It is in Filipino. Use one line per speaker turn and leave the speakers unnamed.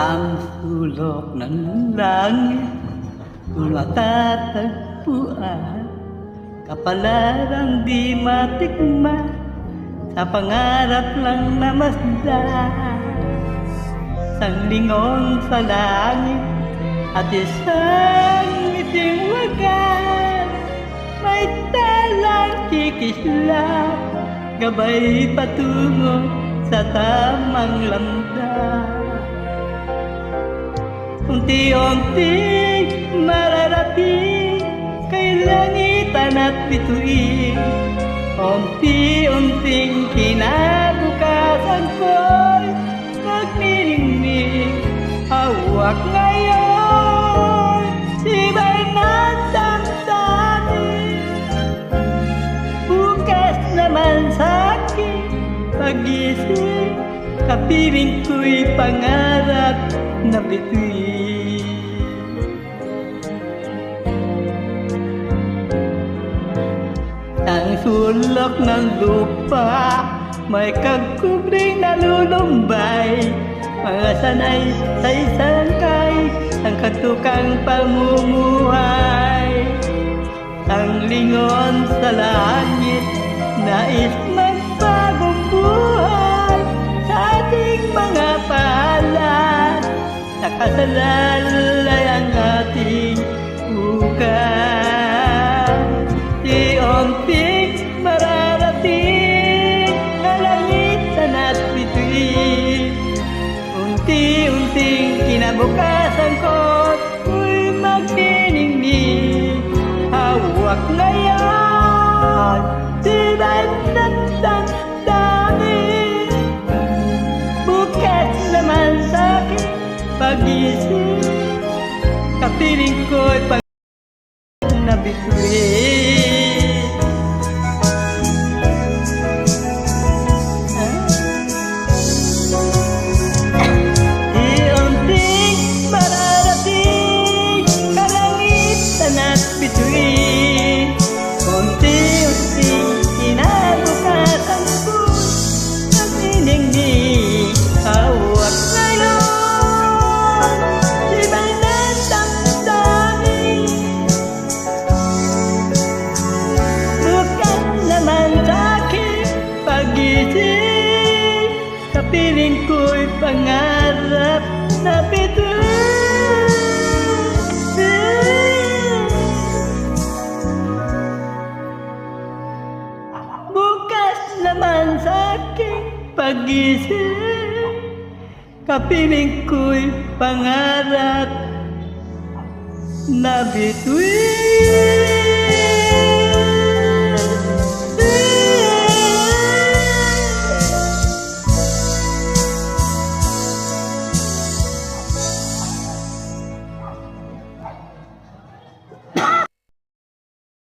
Ang sulok ng langit kung matatagpuan, kapalarang di matikman, sa pangarap lang na masdan. Sanglingon sa langit at isang iting wagas, may talang kikislap, gabay patungo sa tamang landas. Unti-unting mararating kay langitan at bituin, unti-unting kinabukasan ko'y nagniningning. Hawak ngayon sibay ng damdamin, bukas naman sa'kin pag-isip, kapiling ko'y pangarap na bituin. Ang sulok ng lupa may kagkubring nalulumbay, mga sanay sa isang kay ang katukang pamumuhay. Ang lingon sa langit, nais magbagong buhay sa ating mga palad, nakasalalay ang ating bukas. Unti-unting mararating kalangitan at bituin, unti-unting kinabukasan ko'y magniningning. Hawak ngayon sibay ng damdamin, bukas naman sa'kin pag-isip, kapiling ko'y pag na bituin. Unti-unting mararating kalangitan at bituin, unti-unting kinabukasan ko'y nagniningning. Hawak ngayon sibay ng damdamin, bukas naman sa'kin pag-isip, kapiling ko'y pangarap na bituin. Bukas naman sa'king pag-isip, kapiling ko'y pangarap na bituin.